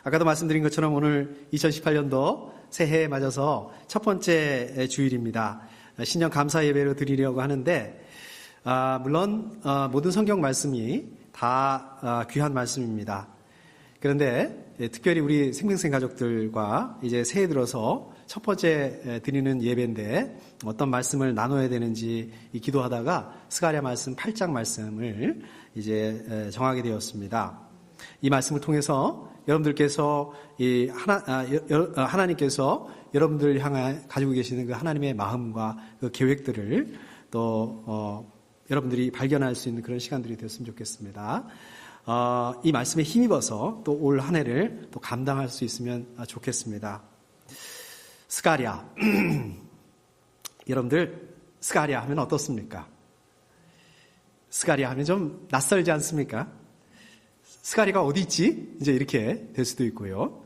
아까도 말씀드린 것처럼 오늘 2018년도 새해에 맞아서 첫 번째 주일입니다. 신년 감사 예배로 드리려고 하는데 물론 모든 성경 말씀이 다 귀한 말씀입니다. 그런데 특별히 우리 생명생 가족들과 이제 새해 들어서 첫 번째 드리는 예배인데 어떤 말씀을 나눠야 되는지 기도하다가 스가랴 말씀 8장 말씀을 이제 정하게 되었습니다. 이 말씀을 통해서 여러분들께서 하나님께서 여러분들을 향해 가지고 계시는 그 하나님의 마음과 그 계획들을 또 여러분들이 발견할 수 있는 그런 시간들이 되었으면 좋겠습니다. 이 말씀에 힘입어서 또 올 한 해를 또 감당할 수 있으면 좋겠습니다. 스가랴. 여러분들 스가랴 하면 어떻습니까? 스가랴 하면 좀 낯설지 않습니까? 스가랴가 어디 있지? 이제 이렇게 될 수도 있고요.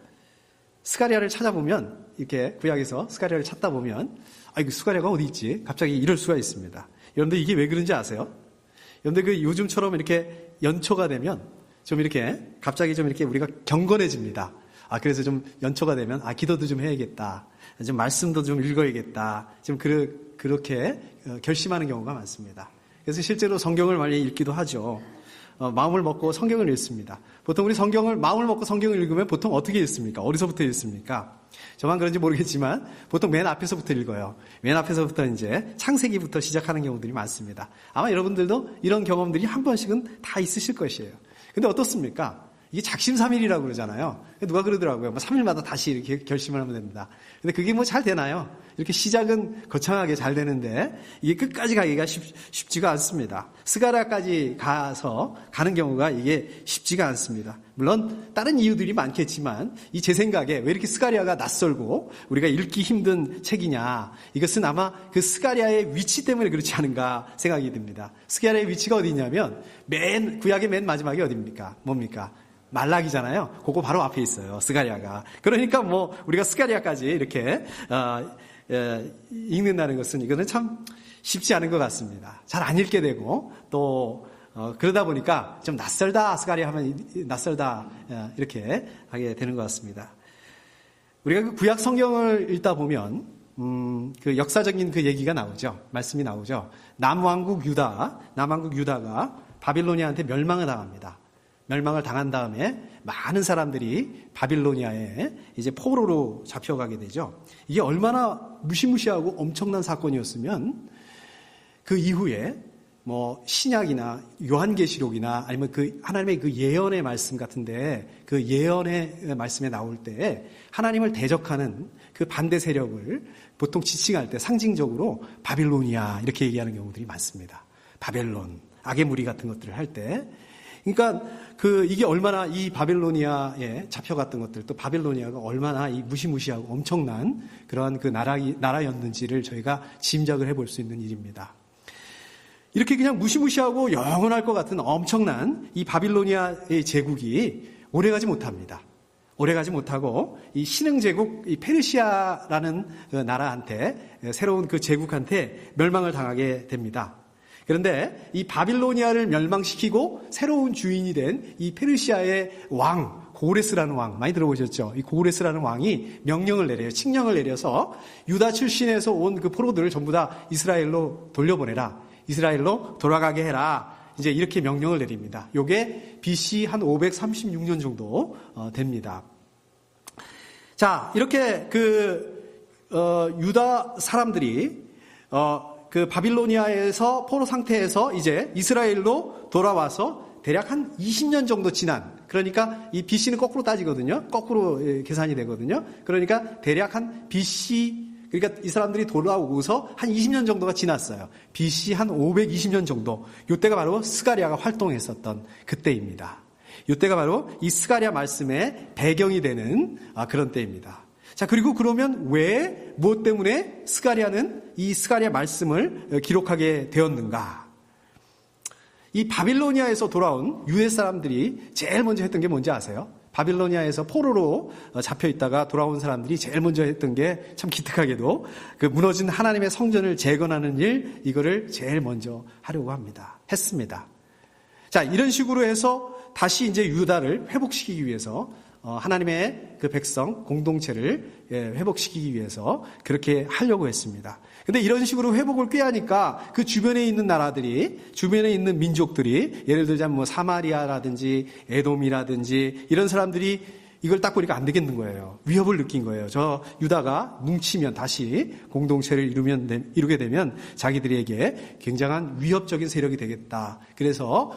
스가랴를 찾아보면 이렇게 구약에서 스가랴를 찾다 보면 이거 스가랴가 어디 있지? 갑자기 이럴 수가 있습니다. 여러분들 이게 왜 그런지 아세요? 여러분들 그 요즘처럼 이렇게 연초가 되면 좀 이렇게 갑자기 좀 이렇게 우리가 경건해집니다. 그래서 좀 연초가 되면 기도도 좀 해야겠다. 좀 말씀도 좀 읽어야겠다. 좀 그렇게 결심하는 경우가 많습니다. 그래서 실제로 성경을 많이 읽기도 하죠. 마음을 먹고 성경을 읽습니다. 보통 우리 마음을 먹고 성경을 읽으면 보통 어떻게 읽습니까? 어디서부터 읽습니까? 저만 그런지 모르겠지만 보통 맨 앞에서부터 읽어요. 맨 앞에서부터 이제 창세기부터 시작하는 경우들이 많습니다. 아마 여러분들도 이런 경험들이 한 번씩은 다 있으실 것이에요. 근데 어떻습니까? 이게 작심삼일이라고 그러잖아요. 누가 그러더라고요. 3일마다 다시 이렇게 결심을 하면 됩니다. 근데 그게 잘 되나요? 이렇게 시작은 거창하게 잘 되는데 이게 끝까지 가기가 쉽지가 않습니다. 스가랴까지 가는 경우가 이게 쉽지가 않습니다. 물론 다른 이유들이 많겠지만 제 생각에 왜 이렇게 스가랴가 낯설고 우리가 읽기 힘든 책이냐, 이것은 아마 그 스가랴의 위치 때문에 그렇지 않은가 생각이 듭니다. 스가랴의 위치가 어디 있냐면 구약의 맨 마지막이 어디입니까? 뭡니까? 말라기잖아요. 그거 바로 앞에 있어요. 스가랴가. 그러니까 우리가 스가랴까지 이렇게 읽는다는 것은 이거는 참 쉽지 않은 것 같습니다. 잘 안 읽게 되고 또 그러다 보니까 좀 낯설다, 스가랴 하면 낯설다 이렇게 하게 되는 것 같습니다. 우리가 그 구약 성경을 읽다 보면 그 역사적인 그 얘기가 나오죠. 말씀이 나오죠. 남왕국 유다가 바빌로니아한테 멸망을 당합니다. 멸망을 당한 다음에 많은 사람들이 바빌로니아에 이제 포로로 잡혀가게 되죠. 이게 얼마나 무시무시하고 엄청난 사건이었으면 그 이후에 신약이나 요한계시록이나 아니면 그 하나님의 그 예언의 말씀 같은데 그 예언의 말씀에 나올 때 하나님을 대적하는 그 반대 세력을 보통 지칭할 때 상징적으로 바빌로니아 이렇게 얘기하는 경우들이 많습니다. 바벨론, 악의 무리 같은 것들을 할 때. 그러니까 이게 얼마나 이 바빌로니아에 잡혀갔던 것들, 또 바빌로니아가 얼마나 이 무시무시하고 엄청난 그러한 그 나라였는지를 저희가 짐작을 해볼 수 있는 일입니다. 이렇게 그냥 무시무시하고 영원할 것 같은 엄청난 이 바빌로니아의 제국이 오래가지 못합니다. 오래가지 못하고 이 신흥 제국, 이 페르시아라는 그 나라한테, 새로운 그 제국한테 멸망을 당하게 됩니다. 그런데 이 바빌로니아를 멸망시키고 새로운 주인이 된 이 페르시아의 왕, 고레스라는 왕, 많이 들어보셨죠? 이 고레스라는 왕이 명령을 내려요. 칙령을 내려서 유다 출신에서 온 그 포로들을 전부 다 이스라엘로 돌려보내라. 이스라엘로 돌아가게 해라. 이제 이렇게 명령을 내립니다. 요게 BC 한 536년 정도 됩니다. 자, 이렇게 유다 사람들이 그 바빌로니아에서 포로 상태에서 이제 이스라엘로 돌아와서 대략 한 20년 정도 지난, 그러니까 이 BC는 거꾸로 따지거든요. 거꾸로 계산이 되거든요. 그러니까 대략 한 BC, 그러니까 이 사람들이 돌아오고서 한 20년 정도가 지났어요. BC 한 520년 정도. 이때가 바로 스가랴가 활동했었던 그때입니다. 이때가 바로 이 스가랴 말씀의 배경이 되는 그런 때입니다. 자, 그리고 그러면 무엇 때문에 스가랴는 이 스가랴 말씀을 기록하게 되었는가? 이 바빌로니아에서 돌아온 유대 사람들이 제일 먼저 했던 게 뭔지 아세요? 바빌로니아에서 포로로 잡혀 있다가 돌아온 사람들이 제일 먼저 했던 게 참 기특하게도 그 무너진 하나님의 성전을 재건하는 일, 이거를 제일 먼저 하려고 했습니다. 자, 이런 식으로 해서 다시 이제 유다를 회복시키기 위해서 하나님의 그 백성 공동체를 회복시키기 위해서 그렇게 하려고 했습니다. 근데 이런 식으로 회복을 꾀하니까 그 주변에 있는 나라들이, 주변에 있는 민족들이, 예를 들자면 뭐 사마리아라든지 에돔이라든지 이런 사람들이 이걸 딱 보니까 안 되겠는 거예요. 위협을 느낀 거예요. 저 유다가 뭉치면, 다시 공동체를 이루게 되면 자기들에게 굉장한 위협적인 세력이 되겠다. 그래서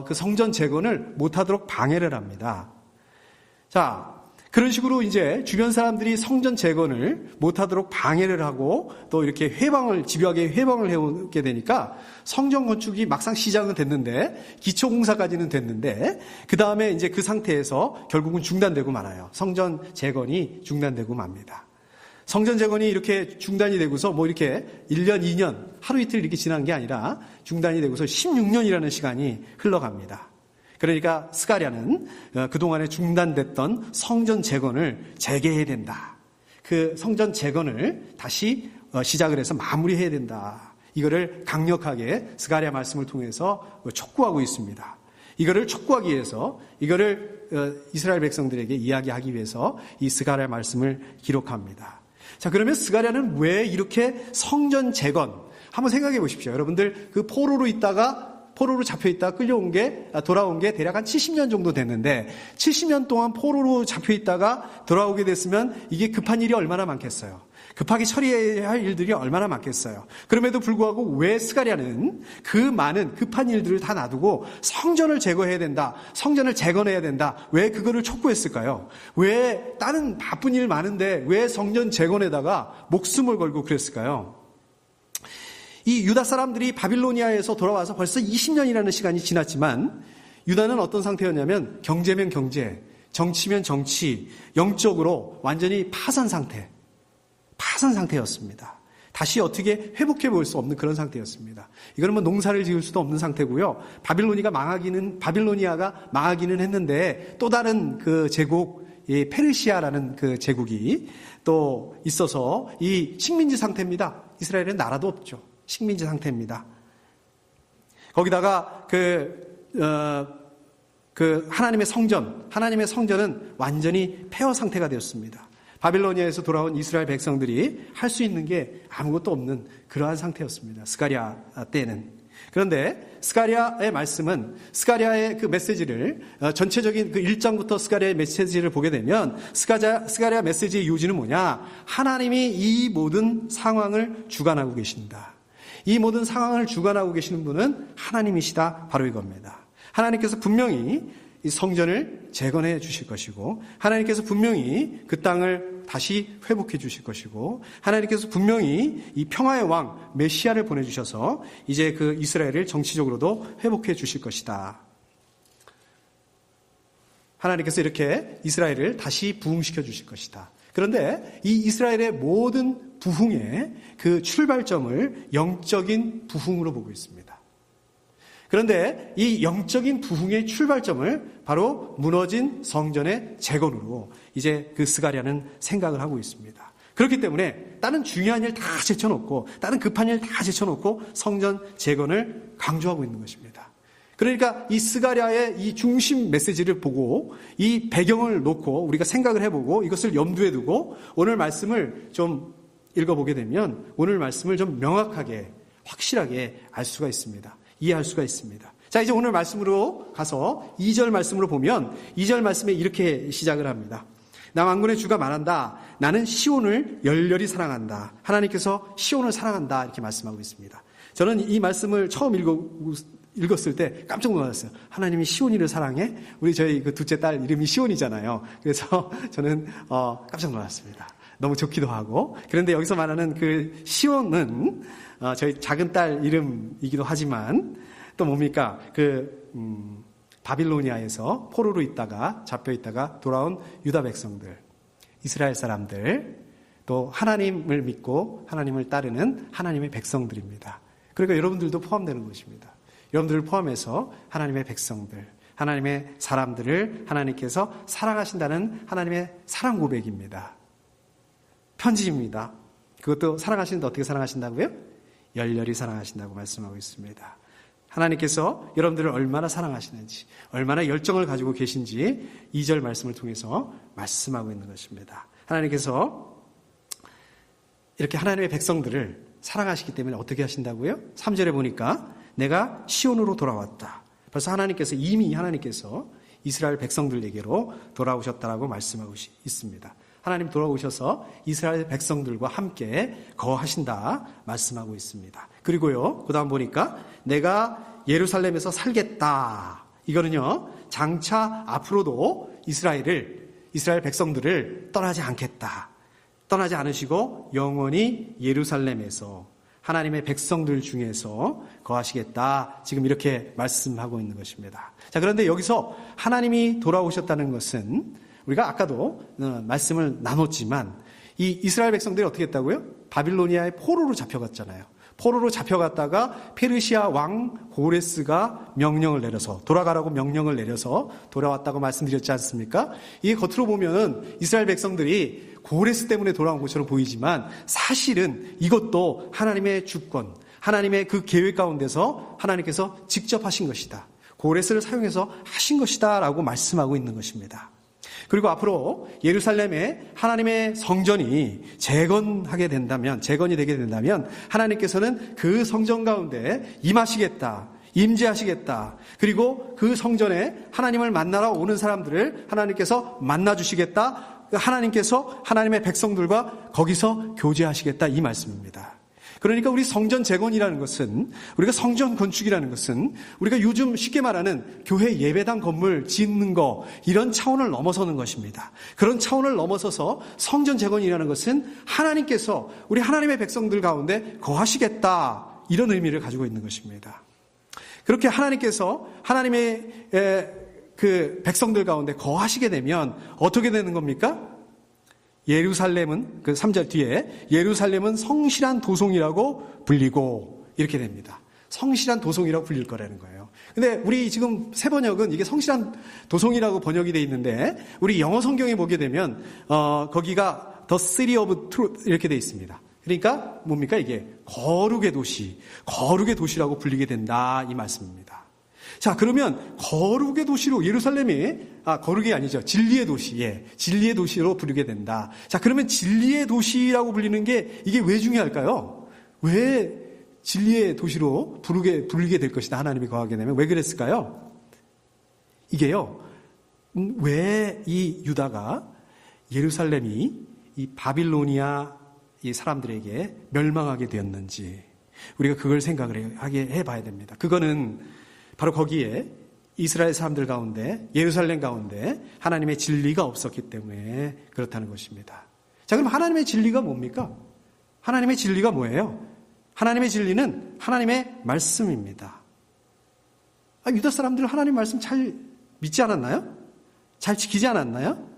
그 성전 재건을 못하도록 방해를 합니다. 자, 그런 식으로 이제 주변 사람들이 성전 재건을 못하도록 방해를 하고 또 이렇게 집요하게 회방을 해오게 되니까 성전 건축이 막상 시작은 됐는데, 기초 공사까지는 됐는데, 그 다음에 이제 그 상태에서 결국은 중단되고 말아요. 성전 재건이 중단되고 맙니다. 성전 재건이 이렇게 중단이 되고서 뭐 이렇게 1년, 2년, 하루 이틀 이렇게 지난 게 아니라 중단이 되고서 16년이라는 시간이 흘러갑니다. 그러니까 스가랴는 그동안에 중단됐던 성전 재건을 재개해야 된다. 그 성전 재건을 다시 시작을 해서 마무리해야 된다. 이거를 강력하게 스가랴 말씀을 통해서 촉구하고 있습니다. 이거를 촉구하기 위해서, 이거를 이스라엘 백성들에게 이야기하기 위해서 이 스가랴 말씀을 기록합니다. 자, 그러면 스가랴는 왜 이렇게 성전 재건, 한번 생각해 보십시오. 여러분들 그 포로로 잡혀있다가 돌아온 게 대략 한 70년 정도 됐는데, 70년 동안 포로로 잡혀있다가 돌아오게 됐으면 이게 급한 일이 얼마나 많겠어요. 급하게 처리해야 할 일들이 얼마나 많겠어요. 그럼에도 불구하고 왜 스가랴는 그 많은 급한 일들을 다 놔두고 성전을 제거해야 된다, 성전을 재건해야 된다, 왜 그거를 촉구했을까요? 왜 다른 바쁜 일 많은데 왜 성전 재건에다가 목숨을 걸고 그랬을까요? 이 유다 사람들이 바빌로니아에서 돌아와서 벌써 20년이라는 시간이 지났지만, 유다는 어떤 상태였냐면 경제면 경제, 정치면 정치, 영적으로 완전히 파산 상태였습니다. 다시 어떻게 회복해 볼 수 없는 그런 상태였습니다. 이거는 뭐 농사를 지을 수도 없는 상태고요. 바빌로니아가 망하기는 했는데 또 다른 그 제국, 이 페르시아라는 그 제국이 또 있어서 이 식민지 상태입니다. 이스라엘은 나라도 없죠. 식민지 상태입니다. 거기다가 하나님의 성전은 완전히 폐허 상태가 되었습니다. 바빌로니아에서 돌아온 이스라엘 백성들이 할 수 있는 게 아무것도 없는 그러한 상태였습니다. 스가랴 때는. 그런데 스가랴의 말씀은, 스가랴의 그 메시지를, 전체적인 그 1장부터 스가랴의 메시지를 보게 되면 스가랴 메시지의 요지는 뭐냐? 하나님이 이 모든 상황을 주관하고 계신다. 이 모든 상황을 주관하고 계시는 분은 하나님이시다. 바로 이겁니다. 하나님께서 분명히 이 성전을 재건해 주실 것이고, 하나님께서 분명히 그 땅을 다시 회복해 주실 것이고, 하나님께서 분명히 이 평화의 왕 메시아를 보내주셔서 이제 그 이스라엘을 정치적으로도 회복해 주실 것이다. 하나님께서 이렇게 이스라엘을 다시 부흥시켜 주실 것이다. 그런데 이 이스라엘의 모든 부흥의 그 출발점을 영적인 부흥으로 보고 있습니다. 그런데 이 영적인 부흥의 출발점을 바로 무너진 성전의 재건으로 이제 그 스가랴는 생각을 하고 있습니다. 그렇기 때문에 다른 중요한 일 다 제쳐놓고, 다른 급한 일 다 제쳐놓고 성전 재건을 강조하고 있는 것입니다. 그러니까 이 스가랴의 이 중심 메시지를 보고 이 배경을 놓고 우리가 생각을 해보고 이것을 염두에 두고 오늘 말씀을 좀 읽어보게 되면 오늘 말씀을 좀 명확하게, 확실하게 알 수가 있습니다. 이해할 수가 있습니다. 자, 이제 오늘 말씀으로 가서 2절 말씀으로 보면 2절 말씀에 이렇게 시작을 합니다. 나 만군의 주가 말한다. 나는 시온을 열렬히 사랑한다. 하나님께서 시온을 사랑한다. 이렇게 말씀하고 있습니다. 저는 이 말씀을 처음 읽었을 때 깜짝 놀랐어요. 하나님이 시온이를 사랑해? 저희 그 둘째 딸 이름이 시온이잖아요. 그래서 저는 깜짝 놀랐습니다. 너무 좋기도 하고. 그런데 여기서 말하는 그 시온은 저희 작은 딸 이름이기도 하지만 또 뭡니까? 바빌로니아에서 포로로 잡혀 있다가 돌아온 유다 백성들, 이스라엘 사람들, 또 하나님을 믿고 하나님을 따르는 하나님의 백성들입니다. 그러니까 여러분들도 포함되는 것입니다. 여러분들을 포함해서 하나님의 백성들, 하나님의 사람들을 하나님께서 사랑하신다는 하나님의 사랑 고백입니다. 편지입니다. 그것도 사랑하시는데 어떻게 사랑하신다고요? 열렬히 사랑하신다고 말씀하고 있습니다. 하나님께서 여러분들을 얼마나 사랑하시는지, 얼마나 열정을 가지고 계신지 2절 말씀을 통해서 말씀하고 있는 것입니다. 하나님께서 이렇게 하나님의 백성들을 사랑하시기 때문에 어떻게 하신다고요? 3절에 보니까 내가 시온으로 돌아왔다. 벌써 이미 하나님께서 이스라엘 백성들에게로 돌아오셨다라고 말씀하고 있습니다. 하나님 돌아오셔서 이스라엘 백성들과 함께 거하신다 말씀하고 있습니다. 그리고요, 그 다음 보니까 내가 예루살렘에서 살겠다. 이거는요, 장차 앞으로도 이스라엘 백성들을 떠나지 않겠다. 떠나지 않으시고 영원히 예루살렘에서 하나님의 백성들 중에서 거하시겠다. 지금 이렇게 말씀하고 있는 것입니다. 자, 그런데 여기서 하나님이 돌아오셨다는 것은 우리가 아까도 말씀을 나눴지만 이 이스라엘 백성들이 어떻게 했다고요? 바빌로니아의 포로로 잡혀갔잖아요. 포로로 잡혀갔다가 페르시아 왕 고레스가 명령을 내려서 돌아가라고 명령을 내려서 돌아왔다고 말씀드렸지 않습니까? 이게 겉으로 보면은 이스라엘 백성들이 고레스 때문에 돌아온 것처럼 보이지만 사실은 이것도 하나님의 주권, 하나님의 그 계획 가운데서 하나님께서 직접 하신 것이다. 고레스를 사용해서 하신 것이다 라고 말씀하고 있는 것입니다. 그리고 앞으로 예루살렘에 하나님의 성전이 재건이 되게 된다면 하나님께서는 그 성전 가운데 임하시겠다, 임재하시겠다. 그리고 그 성전에 하나님을 만나러 오는 사람들을 하나님께서 만나주시겠다. 하나님께서 하나님의 백성들과 거기서 교제하시겠다, 이 말씀입니다. 그러니까 우리 성전 재건이라는 것은, 우리가 성전 건축이라는 것은 우리가 요즘 쉽게 말하는 교회 예배당 건물 짓는 거, 이런 차원을 넘어서는 것입니다. 그런 차원을 넘어서서 성전 재건이라는 것은 하나님께서 우리 하나님의 백성들 가운데 거하시겠다, 이런 의미를 가지고 있는 것입니다. 그렇게 하나님께서 하나님의 그 백성들 가운데 거하시게 되면 어떻게 되는 겁니까? 예루살렘은, 그 3절 뒤에 예루살렘은 성실한 도성이라고 불리고, 이렇게 됩니다. 성실한 도성이라고 불릴 거라는 거예요. 근데 우리 지금 새 번역은 이게 성실한 도성이라고 번역이 되어 있는데, 우리 영어 성경에 보게 되면 거기가 The City of Truth 이렇게 되어 있습니다. 그러니까 뭡니까? 이게 거룩의 도시라고 불리게 된다, 이 말씀입니다. 자, 그러면 거룩의 도시로 거룩이 아니죠. 진리의 도시, 진리의 도시로 부르게 된다. 자, 그러면 진리의 도시라고 불리는 게 이게 왜 중요할까요? 왜 진리의 도시로 부르게 될 것이다, 하나님이 거하게 되면? 왜 그랬을까요? 이게요, 왜 이 유다가, 예루살렘이 이 바빌로니아 이 사람들에게 멸망하게 되었는지 우리가 그걸 생각을 해봐야 됩니다. 그거는 바로 거기에 이스라엘 사람들 가운데, 예루살렘 가운데 하나님의 진리가 없었기 때문에 그렇다는 것입니다. 자, 그럼 하나님의 진리가 뭡니까? 하나님의 진리가 뭐예요? 하나님의 진리는 하나님의 말씀입니다. 유다 사람들은 하나님 말씀 잘 믿지 않았나요? 잘 지키지 않았나요?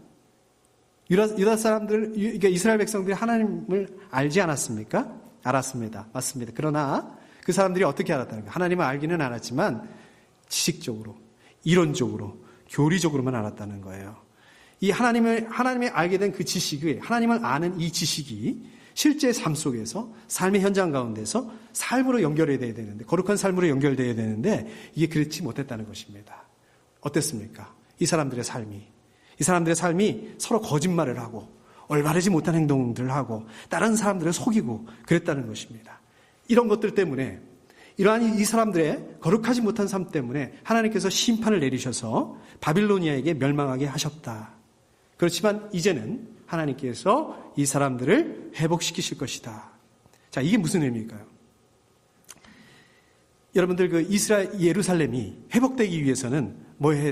유다 사람들, 그러니까 이스라엘 백성들이 하나님을 알지 않았습니까? 알았습니다. 맞습니다. 그러나 그 사람들이 어떻게 알았다는 거예요? 하나님을 알기는 알았지만 지식적으로, 이론적으로, 교리적으로만 알았다는 거예요. 이 하나님을 알게 된 그 지식이, 하나님을 아는 이 지식이 실제 삶 속에서, 삶의 현장 가운데서 삶으로 연결해야 되는데, 거룩한 삶으로 연결돼야 되는데 이게 그렇지 못했다는 것입니다. 어땠습니까? 이 사람들의 삶이 서로 거짓말을 하고 올바르지 못한 행동들을 하고 다른 사람들을 속이고 그랬다는 것입니다. 이런 것들 때문에, 이러한 이 사람들의 거룩하지 못한 삶 때문에 하나님께서 심판을 내리셔서 바빌로니아에게 멸망하게 하셨다. 그렇지만 이제는 하나님께서 이 사람들을 회복시키실 것이다. 자, 이게 무슨 의미일까요? 여러분들, 그 예루살렘이 회복되기 위해서는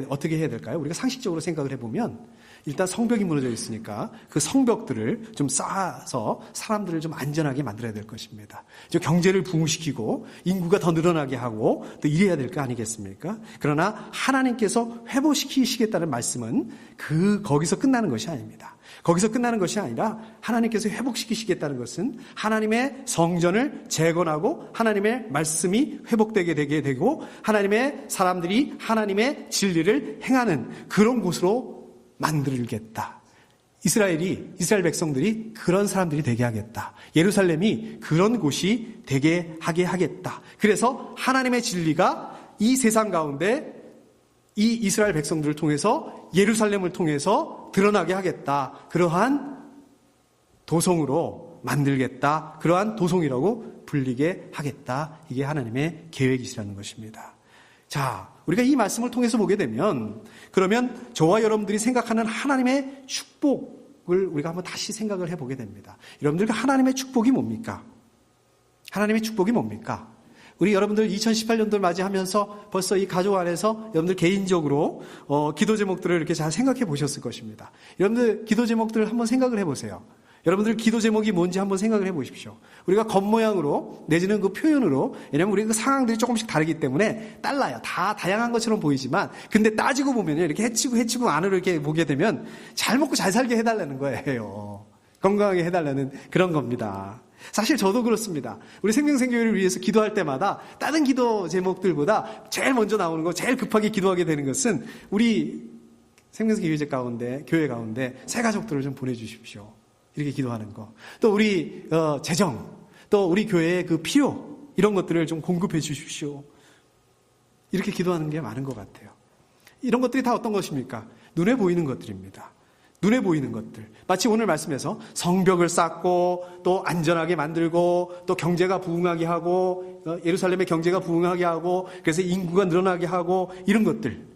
어떻게 해야 될까요? 우리가 상식적으로 생각을 해보면 일단 성벽이 무너져 있으니까 그 성벽들을 좀 쌓아서 사람들을 좀 안전하게 만들어야 될 것입니다. 경제를 부흥시키고 인구가 더 늘어나게 하고 또 이래야 될 거 아니겠습니까? 그러나 하나님께서 회복시키시겠다는 말씀은 거기서 끝나는 것이 아닙니다. 거기서 끝나는 것이 아니라 하나님께서 회복시키시겠다는 것은 하나님의 성전을 재건하고 하나님의 말씀이 회복되게 되고 하나님의 사람들이 하나님의 진리를 행하는 그런 곳으로 만들겠다. 이스라엘 백성들이 그런 사람들이 되게 하겠다. 예루살렘이 그런 곳이 되게 하게 하겠다. 그래서 하나님의 진리가 이 세상 가운데 이 이스라엘 백성들을 통해서 예루살렘을 통해서 드러나게 하겠다. 그러한 도성으로 만들겠다. 그러한 도성이라고 불리게 하겠다. 이게 하나님의 계획이시라는 것입니다. 자, 우리가 이 말씀을 통해서 보게 되면 그러면 저와 여러분들이 생각하는 하나님의 축복을 우리가 한번 다시 생각을 해보게 됩니다. 여러분들 하나님의 축복이 뭡니까? 하나님의 축복이 뭡니까? 우리 여러분들 2018년도를 맞이하면서 벌써 이 가족 안에서 여러분들 개인적으로 기도 제목들을 이렇게 잘 생각해 보셨을 것입니다. 여러분들 기도 제목들을 한번 생각을 해보세요. 여러분들 기도 제목이 뭔지 한번 생각을 해보십시오. 우리가 겉모양으로 내지는 그 표현으로, 왜냐하면 우리 그 상황들이 조금씩 다르기 때문에 달라요. 다 다양한 것처럼 보이지만, 근데 따지고 보면 이렇게 해치고 안으로 이렇게 보게 되면 잘 먹고 잘 살게 해달라는 거예요. 건강하게 해달라는 그런 겁니다. 사실 저도 그렇습니다. 우리 생명생교회를 위해서 기도할 때마다 다른 기도 제목들보다 제일 먼저 나오는 거, 제일 급하게 기도하게 되는 것은 우리 생명생교회 가운데, 교회 가운데 새 가족들을 좀 보내주십시오. 이렇게 기도하는 거. 또 우리 재정, 또 우리 교회의 그 필요, 이런 것들을 좀 공급해 주십시오. 이렇게 기도하는 게 많은 것 같아요. 이런 것들이 다 어떤 것입니까? 눈에 보이는 것들입니다. 눈에 보이는 것들. 마치 오늘 말씀에서 성벽을 쌓고 또 안전하게 만들고 또 경제가 부흥하게 하고 예루살렘의 경제가 부흥하게 하고 그래서 인구가 늘어나게 하고 이런 것들,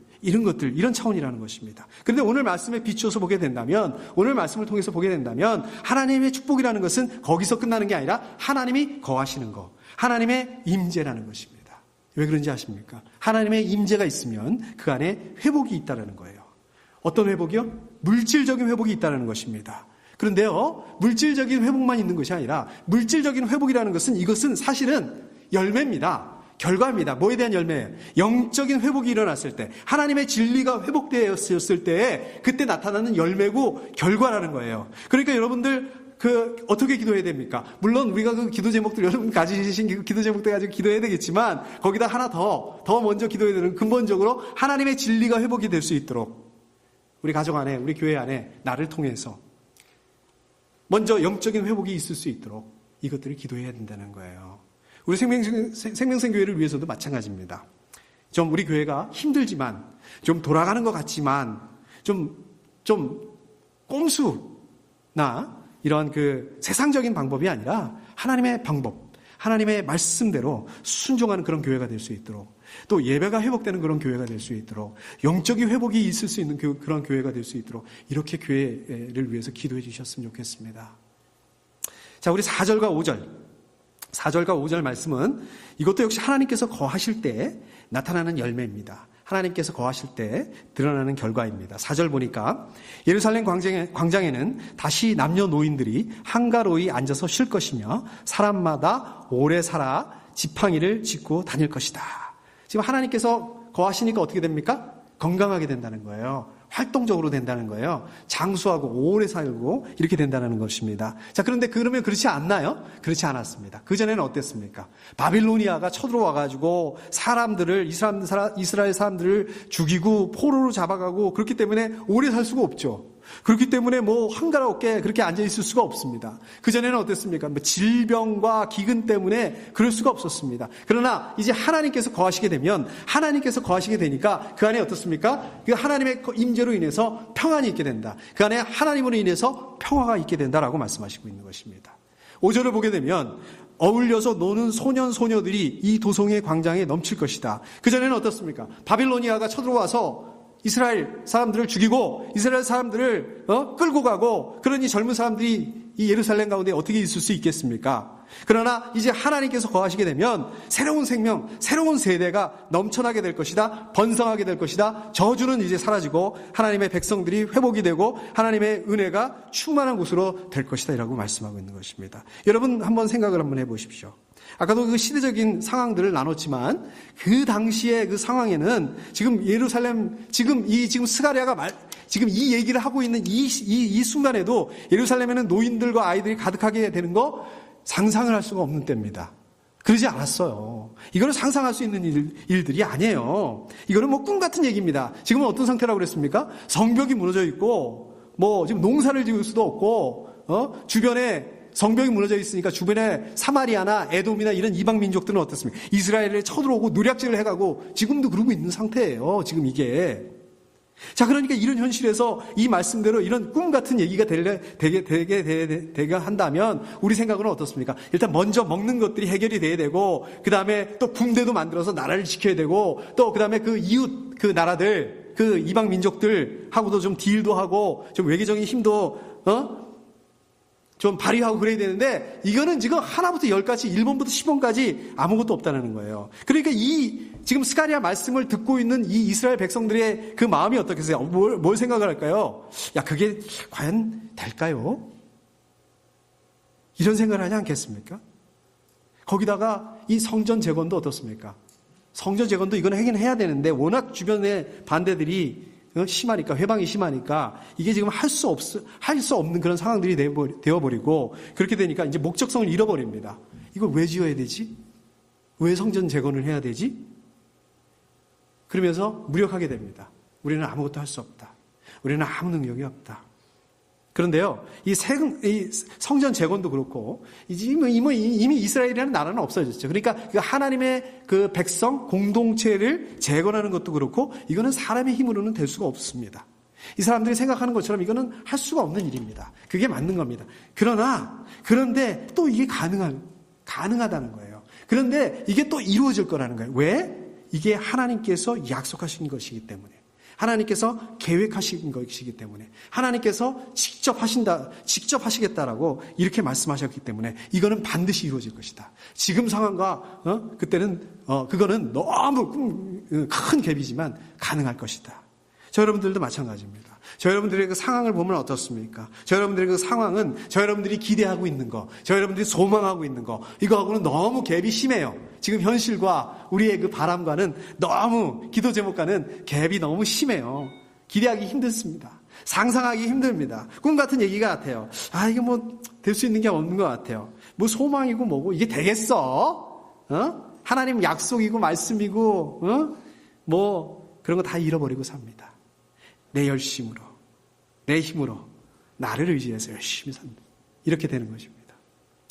이런 차원이라는 것입니다. 그런데 오늘 말씀에 비추어서 보게 된다면, 오늘 말씀을 통해서 보게 된다면 하나님의 축복이라는 것은 거기서 끝나는 게 아니라 하나님이 거하시는 것, 하나님의 임재라는 것입니다. 왜 그런지 아십니까? 하나님의 임재가 있으면 그 안에 회복이 있다는 거예요. 어떤 회복이요? 물질적인 회복이 있다는 것입니다. 그런데요, 물질적인 회복만 있는 것이 아니라 물질적인 회복이라는 것은 이것은 사실은 열매입니다. 결과입니다. 뭐에 대한 열매예요? 영적인 회복이 일어났을 때, 하나님의 진리가 회복되었을 때 그때 나타나는 열매고 결과라는 거예요. 그러니까 여러분들 어떻게 기도해야 됩니까? 물론 우리가 그 기도 제목들, 여러분 가지신 기도 제목들 가지고 기도해야 되겠지만 거기다 하나 더 먼저 기도해야 되는, 근본적으로 하나님의 진리가 회복이 될 수 있도록 우리 가정 안에, 우리 교회 안에 나를 통해서 먼저 영적인 회복이 있을 수 있도록 이것들을 기도해야 된다는 거예요. 우리 생명생교회를 위해서도 마찬가지입니다. 좀 우리 교회가 힘들지만, 좀 돌아가는 것 같지만, 좀 꼼수나 이런 그 세상적인 방법이 아니라 하나님의 방법, 하나님의 말씀대로 순종하는 그런 교회가 될 수 있도록, 또 예배가 회복되는 그런 교회가 될 수 있도록, 영적인 회복이 있을 수 있는 그런 교회가 될 수 있도록 이렇게 교회를 위해서 기도해 주셨으면 좋겠습니다. 자, 우리 4절과 5절 말씀은 이것도 역시 하나님께서 거하실 때 나타나는 열매입니다. 하나님께서 거하실 때 드러나는 결과입니다. 4절 보니까 예루살렘 광장에는 다시 남녀노인들이 한가로이 앉아서 쉴 것이며 사람마다 오래 살아 지팡이를 짚고 다닐 것이다. 지금 하나님께서 거하시니까 어떻게 됩니까? 건강하게 된다는 거예요. 활동적으로 된다는 거예요. 장수하고 오래 살고 이렇게 된다는 것입니다. 자, 그런데 그러면 그렇지 않나요? 그렇지 않았습니다. 그전에는 어땠습니까? 바빌로니아가 쳐들어와가지고 이스라엘 사람들을 죽이고 포로로 잡아가고 그렇기 때문에 오래 살 수가 없죠. 그렇기 때문에 한가롭게 그렇게 앉아있을 수가 없습니다. 그전에는 어땠습니까? 질병과 기근 때문에 그럴 수가 없었습니다. 그러나 이제 하나님께서 거하시게 되니까 그 안에 어떻습니까? 그 하나님의 임재로 인해서 평안이 있게 된다. 그 안에 하나님으로 인해서 평화가 있게 된다라고 말씀하시고 있는 것입니다. 5절을 보게 되면 어울려서 노는 소년들이 이 도성의 광장에 넘칠 것이다. 그전에는 어떻습니까? 바빌로니아가 쳐들어와서 이스라엘 사람들을 죽이고 이스라엘 사람들을 끌고 가고, 그러니 젊은 사람들이 이 예루살렘 가운데 어떻게 있을 수 있겠습니까? 그러나 이제 하나님께서 거하시게 되면 새로운 생명, 새로운 세대가 넘쳐나게 될 것이다. 번성하게 될 것이다. 저주는 이제 사라지고 하나님의 백성들이 회복이 되고 하나님의 은혜가 충만한 곳으로 될 것이다 이라고 말씀하고 있는 것입니다. 여러분 한번 생각을 한번 해보십시오. 아까도 그 시대적인 상황들을 나눴지만 그 당시의 그 상황에는 지금 예루살렘, 지금 스가랴가 지금 이 얘기를 하고 있는 이 순간에도 예루살렘에는 노인들과 아이들이 가득하게 되는 거 상상을 할 수가 없는 때입니다. 그러지 않았어요. 이거는 상상할 수 있는 일들이 아니에요. 이거는 꿈 같은 얘기입니다. 지금은 어떤 상태라고 그랬습니까? 성벽이 무너져 있고 지금 농사를 지을 수도 없고, 주변에 성벽이 무너져 있으니까 주변에 사마리아나 에돔이나 이런 이방 민족들은 어떻습니까? 이스라엘에 쳐들어오고 노략질을 해가고 지금도 그러고 있는 상태예요. 지금 이게. 자, 그러니까 이런 현실에서 이 말씀대로 이런 꿈 같은 얘기가 되게 한다면 우리 생각은 어떻습니까? 일단 먼저 먹는 것들이 해결이 돼야 되고, 그 다음에 또 붕대도 만들어서 나라를 지켜야 되고, 또 그 다음에 그 이웃 그 나라들, 그 이방 민족들하고도 좀 딜도 하고, 좀 외교적인 힘도, 좀 발휘하고 그래야 되는데, 이거는 지금 하나부터 10까지, 1번부터 10번까지 아무것도 없다는 거예요. 그러니까 지금 스가랴 말씀을 듣고 있는 이 이스라엘 백성들의 그 마음이 어떻겠어요? 뭘 생각을 할까요? 야, 그게 과연 될까요? 이런 생각을 하지 않겠습니까? 거기다가 이 성전 재건도 어떻습니까? 성전 재건도 이건 하긴 해야 되는데, 워낙 주변에 반대들이 심하니까, 회방이 심하니까, 이게 지금 할 수 없는 그런 상황들이 되어버리고, 그렇게 되니까 이제 목적성을 잃어버립니다. 이걸 왜 지어야 되지? 왜 성전 재건을 해야 되지? 그러면서 무력하게 됩니다. 우리는 아무것도 할 수 없다. 우리는 아무 능력이 없다. 그런데요, 이 성전 재건도 그렇고, 이미 이스라엘이라는 나라는 없어졌죠. 그러니까 하나님의 그 백성 공동체를 재건하는 것도 그렇고, 이거는 사람의 힘으로는 될 수가 없습니다. 이 사람들이 생각하는 것처럼 이거는 할 수가 없는 일입니다. 그게 맞는 겁니다. 그런데 또 이게 가능하다는 거예요. 그런데 이게 또 이루어질 거라는 거예요. 왜? 이게 하나님께서 약속하신 것이기 때문에. 하나님께서 계획하신 것이기 때문에, 하나님께서 직접 하시겠다라고 이렇게 말씀하셨기 때문에 이거는 반드시 이루어질 것이다. 지금 상황과 그때는 그거는 너무 큰 갭이지만 가능할 것이다. 저 여러분들도 마찬가지입니다. 저 여러분들의 그 상황을 보면 어떻습니까? 저 여러분들의 그 상황은 저 여러분들이 기대하고 있는 거, 저 여러분들이 소망하고 있는 거, 이거하고는 너무 갭이 심해요. 지금 현실과 우리의 그 바람과는 너무, 기도 제목과는 갭이 너무 심해요. 기대하기 힘들습니다. 상상하기 힘듭니다. 꿈 같은 얘기가 같아요. 이게 될 수 있는 게 없는 것 같아요. 소망이고 뭐고, 이게 되겠어? 하나님 약속이고 말씀이고, 그런 거 다 잃어버리고 삽니다. 내 열심으로, 내 힘으로, 나를 의지해서 열심히 산다. 이렇게 되는 것입니다.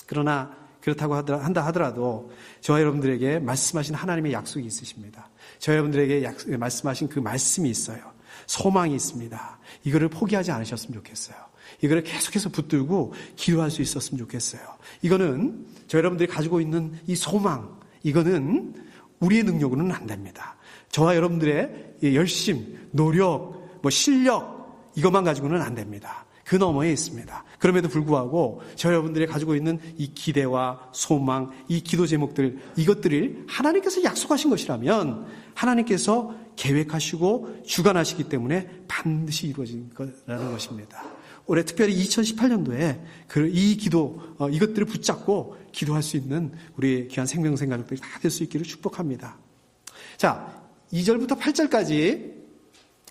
그러나 그렇다고 한다 하더라도 저와 여러분들에게 말씀하신 하나님의 약속이 있으십니다. 저와 여러분들에게 말씀하신 그 말씀이 있어요. 소망이 있습니다. 이거를 포기하지 않으셨으면 좋겠어요. 이거를 계속해서 붙들고 기도할 수 있었으면 좋겠어요. 이거는 저와 여러분들이 가지고 있는 이 소망, 이거는 우리의 능력으로는 안 됩니다. 저와 여러분들의 열심, 노력, 실력, 이것만 가지고는 안 됩니다. 그 너머에 있습니다. 그럼에도 불구하고 저 여러분들이 가지고 있는 이 기대와 소망, 이 기도 제목들, 이것들을 하나님께서 약속하신 것이라면 하나님께서 계획하시고 주관하시기 때문에 반드시 이루어진 거라는 것입니다. 올해 특별히 2018년도에 이것들을 붙잡고 기도할 수 있는 우리 귀한 생명생 가족들이 다 될 수 있기를 축복합니다. 자, 2절부터 8절까지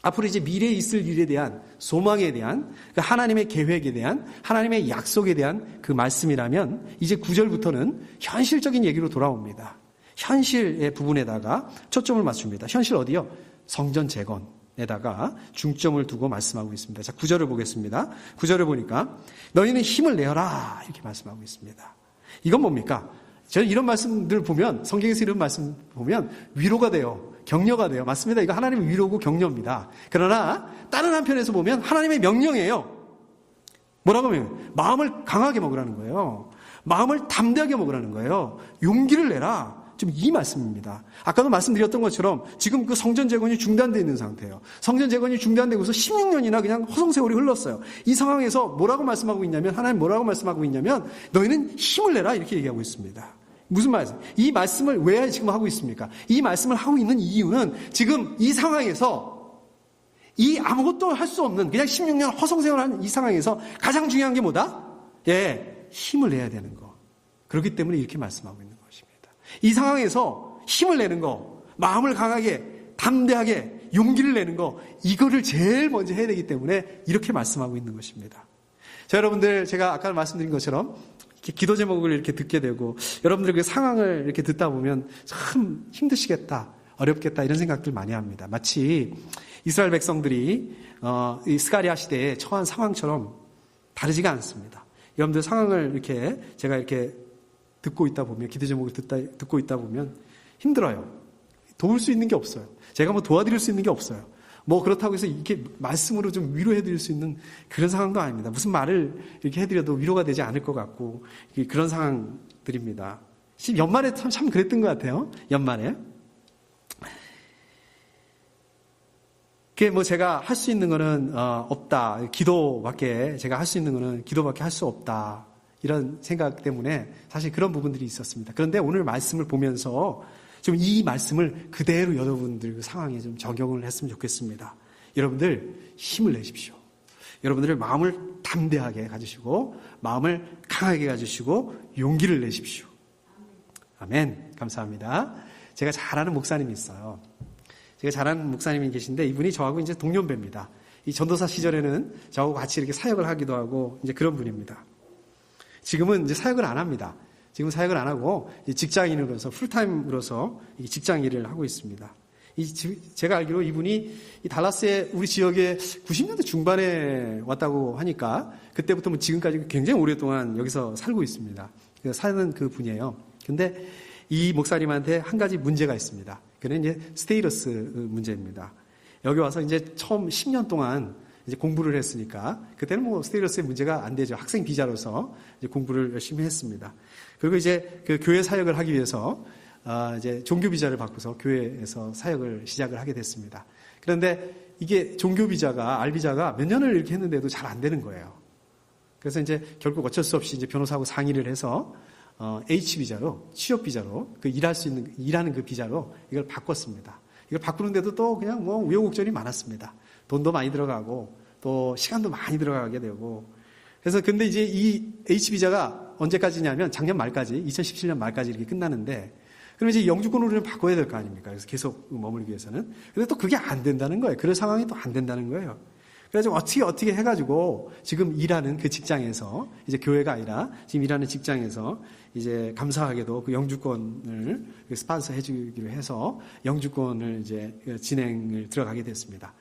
앞으로 이제 미래에 있을 일에 대한 소망에 대한 하나님의 계획에 대한 하나님의 약속에 대한 그 말씀이라면 이제 9절부터는 현실적인 얘기로 돌아옵니다. 현실의 부분에다가 초점을 맞춥니다. 현실 어디요? 성전 재건에다가 중점을 두고 말씀하고 있습니다. 자, 9절을 보겠습니다. 9절을 보니까 너희는 힘을 내어라 이렇게 말씀하고 있습니다. 이건 뭡니까? 저는 이런 말씀들 보면, 성경에서 이런 말씀 보면 위로가 돼요. 격려가 돼요. 맞습니다. 이거 하나님의 위로고 격려입니다. 그러나 다른 한편에서 보면 하나님의 명령이에요. 뭐라고 하면 마음을 강하게 먹으라는 거예요. 마음을 담대하게 먹으라는 거예요. 용기를 내라. 지금 이 말씀입니다. 아까도 말씀드렸던 것처럼 지금 그 성전 재건이 중단되어 있는 상태예요. 성전 재건이 중단되고서 16년이나 그냥 허송세월이 흘렀어요. 이 상황에서 뭐라고 말씀하고 있냐면, 하나님 뭐라고 말씀하고 있냐면 너희는 힘을 내라 이렇게 얘기하고 있습니다. 무슨 말씀? 이 말씀을 왜 지금 하고 있습니까? 이 말씀을 하고 있는 이유는 지금 이 상황에서 이 아무것도 할 수 없는 그냥 16년 허송세월한 이 상황에서 가장 중요한 게 뭐다? 힘을 내야 되는 거. 그렇기 때문에 이렇게 말씀하고 있는 것입니다. 이 상황에서 힘을 내는 거, 마음을 강하게, 담대하게, 용기를 내는 거, 이거를 제일 먼저 해야 되기 때문에 이렇게 말씀하고 있는 것입니다. 자, 여러분들, 제가 아까 말씀드린 것처럼 기도 제목을 이렇게 듣게 되고 여러분들 그 상황을 이렇게 듣다 보면 참 힘드시겠다, 어렵겠다 이런 생각들 많이 합니다. 마치 이스라엘 백성들이 이 스가랴 시대에 처한 상황처럼 다르지가 않습니다. 여러분들 상황을 이렇게 제가 이렇게 듣고 있다 보면, 기도 제목을 듣고 있다 보면 힘들어요. 도울 수 있는 게 없어요. 제가 뭐 도와드릴 수 있는 게 없어요. 뭐 그렇다고 해서 이렇게 말씀으로 좀 위로해드릴 수 있는 그런 상황도 아닙니다. 무슨 말을 이렇게 해드려도 위로가 되지 않을 것 같고 그런 상황들입니다. 연말에 참 그랬던 것 같아요. 연말에. 그게 뭐 제가 할 수 있는 거는 없다. 기도밖에 제가 할 수 있는 거는 기도밖에 할 수 없다. 이런 생각 때문에 사실 그런 부분들이 있었습니다. 그런데 오늘 말씀을 보면서 좀 이 말씀을 그대로 여러분들 그 상황에 좀 적용을 했으면 좋겠습니다. 여러분들 힘을 내십시오. 여러분들의 마음을 담대하게 가지시고 마음을 강하게 가지시고 용기를 내십시오. 아멘. 감사합니다. 제가 잘 아는 목사님이 있어요. 제가 잘 아는 목사님이 계신데 이분이 저하고 이제 동년배입니다. 이 전도사 시절에는 저하고 같이 이렇게 사역을 하기도 하고 이제 그런 분입니다. 지금은 이제 사역을 안 합니다. 지금 사역을 안 하고 직장인으로서 풀타임으로서 직장 일을 하고 있습니다. 제가 알기로 이분이 이 달라스의 우리 지역에 90년대 중반에 왔다고 하니까 그때부터 뭐 지금까지 굉장히 오랫동안 여기서 살고 있습니다. 사는 그 분이에요. 근데 이 목사님한테 한 가지 문제가 있습니다. 그는 이제 스테이러스 문제입니다. 여기 와서 이제 처음 10년 동안 이제 공부를 했으니까 그때는 뭐 스테이러스의 문제가 안 되죠. 학생 비자로서 이제 공부를 열심히 했습니다. 그리고 이제 그 교회 사역을 하기 위해서 이제 종교 비자를 받고서 교회에서 사역을 시작을 하게 됐습니다. 그런데 이게 종교 비자가 R 비자가 몇 년을 이렇게 했는데도 잘 안 되는 거예요. 그래서 이제 결국 어쩔 수 없이 이제 변호사하고 상의를 해서 H 비자로 취업 비자로 그 일하는 그 비자로 이걸 바꿨습니다. 이걸 바꾸는데도 또 그냥 뭐 우여곡절이 많았습니다. 돈도 많이 들어가고 또 시간도 많이 들어가게 되고 그래서 근데 이제 이 H 비자가 언제까지냐면 작년 말까지 2017년 말까지 이렇게 끝나는데 그럼 이제 영주권으로 바꿔야 될 거 아닙니까? 그래서 계속 머물기 위해서는. 근데 또 그게 안 된다는 거예요. 그런 상황이 또 안 된다는 거예요. 그래서 어떻게 해가지고 지금 일하는 그 직장에서 이제 교회가 아니라 지금 일하는 직장에서 이제 감사하게도 그 영주권을 스폰서 해주기로 해서 영주권을 이제 진행을 들어가게 됐습니다.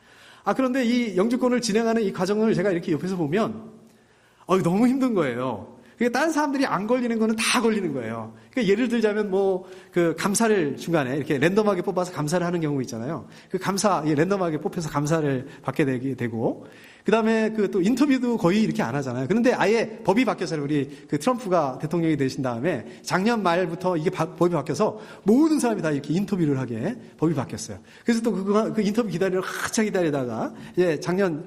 그런데 이 영주권을 진행하는 이 과정을 제가 이렇게 옆에서 보면 너무 힘든 거예요. 그러니까 다른 사람들이 안 걸리는 거는 다 걸리는 거예요. 그러니까 예를 들자면 뭐 그 감사를 중간에 이렇게 랜덤하게 뽑아서 감사를 하는 경우 있잖아요. 그 랜덤하게 뽑혀서 감사를 받게 되고 그다음에 그 또 인터뷰도 거의 이렇게 안 하잖아요. 그런데 아예 법이 바뀌었어요. 우리 그 트럼프가 대통령이 되신 다음에 작년 말부터 이게 법이 바뀌어서 모든 사람이 다 이렇게 인터뷰를 하게 법이 바뀌었어요. 그래서 또 그 인터뷰 한참 기다리다가 이제 작년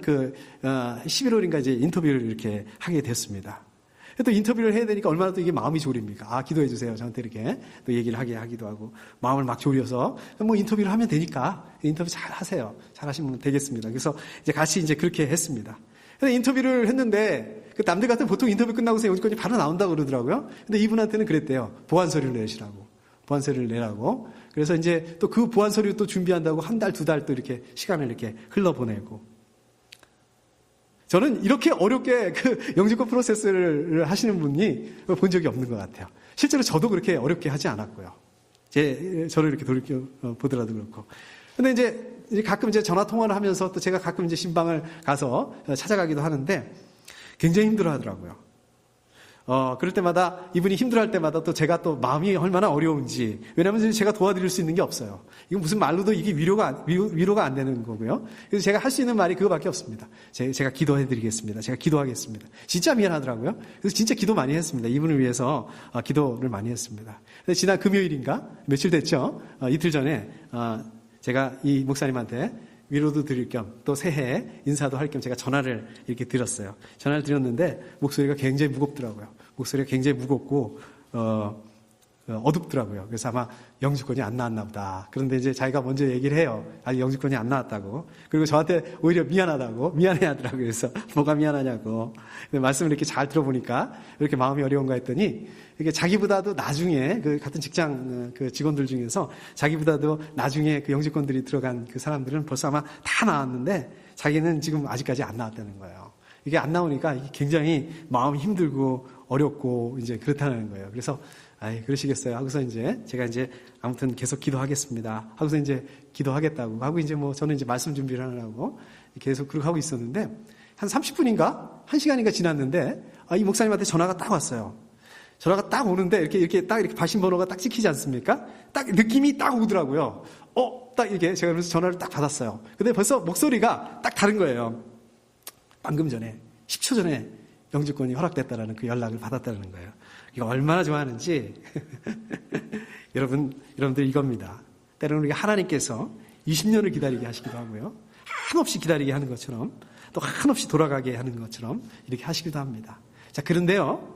11월인가 이제 인터뷰를 이렇게 하게 됐습니다. 또 인터뷰를 해야 되니까 얼마나 또 이게 마음이 졸입니까? 기도해 주세요. 저한테 이렇게 또 얘기를 하기도 하고 마음을 막 졸여서 뭐 인터뷰를 하면 되니까 인터뷰 잘 하세요. 잘 하시면 되겠습니다. 그래서 이제 같이 이제 그렇게 했습니다. 근데 인터뷰를 했는데 그 남들 같은 보통 인터뷰 끝나고서 영주권이 바로 나온다고 그러더라고요. 근데 이분한테는 그랬대요. 보완 서류를 내시라고. 보완 서류를 내라고. 그래서 이제 또 그 보완 서류 또 준비한다고 한 달, 두 달 또 이렇게 시간을 이렇게 흘러보내고. 저는 이렇게 어렵게 그 영주권 프로세스를 하시는 분이 본 적이 없는 것 같아요. 실제로 저도 그렇게 어렵게 하지 않았고요. 저를 이렇게 돌이켜 보더라도 그렇고. 근데 이제 가끔 이제 전화 통화를 하면서 또 제가 가끔 이제 신방을 가서 찾아가기도 하는데 굉장히 힘들어 하더라고요. 그럴 때마다 이분이 힘들어할 때마다 또 제가 또 마음이 얼마나 어려운지. 왜냐하면 제가 도와드릴 수 있는 게 없어요. 이건 무슨 말로도 이게 위로가 안 되는 거고요. 그래서 제가 할 수 있는 말이 그거밖에 없습니다. 제가 기도해드리겠습니다. 제가 기도하겠습니다. 진짜 미안하더라고요. 그래서 진짜 기도 많이 했습니다. 이분을 위해서 기도를 많이 했습니다. 근데 지난 금요일인가 며칠 됐죠. 이틀 전에 제가 이 목사님한테 위로도 드릴 겸 또 새해 인사도 할 겸 제가 전화를 이렇게 드렸어요. 전화를 드렸는데 목소리가 굉장히 무겁더라고요. 목소리가 굉장히 무겁고 어둡더라고요. 그래서 아마 영주권이 안 나왔나 보다. 그런데 이제 자기가 먼저 얘기를 해요. 아직 영주권이 안 나왔다고. 그리고 저한테 오히려 미안하다고 미안해 하더라고요. 그래서 뭐가 미안하냐고. 근데 말씀을 이렇게 잘 들어보니까 이렇게 마음이 어려운가 했더니 이게 자기보다도 나중에 그 같은 직장 그 직원들 중에서 자기보다도 나중에 그 영주권들이 들어간 그 사람들은 벌써 아마 다 나왔는데 자기는 지금 아직까지 안 나왔다는 거예요. 이게 안 나오니까 굉장히 마음이 힘들고 어렵고 이제 그렇다는 거예요. 그래서 그러시겠어요 하고서 이제 제가 이제 아무튼 계속 기도하겠습니다 하고서 이제 기도하겠다고 하고 이제 뭐 저는 이제 말씀 준비를 하느라고 계속 그렇게 하고 있었는데 한 30분인가 1시간인가 지났는데 이 목사님한테 전화가 딱 왔어요. 전화가 딱 오는데 이렇게 딱 이렇게 발신 번호가 딱 찍히지 않습니까? 딱 느낌이 딱 오더라고요. 딱 이렇게 제가 그래서 전화를 딱 받았어요. 근데 벌써 목소리가 딱 다른 거예요. 방금 전에 10초 전에 영주권이 허락됐다라는 그 연락을 받았다는 거예요. 이거 얼마나 좋아하는지 여러분들 이겁니다. 때로는 우리가 하나님께서 20년을 기다리게 하시기도 하고요. 한없이 기다리게 하는 것처럼 또 한없이 돌아가게 하는 것처럼 이렇게 하시기도 합니다. 자, 그런데요.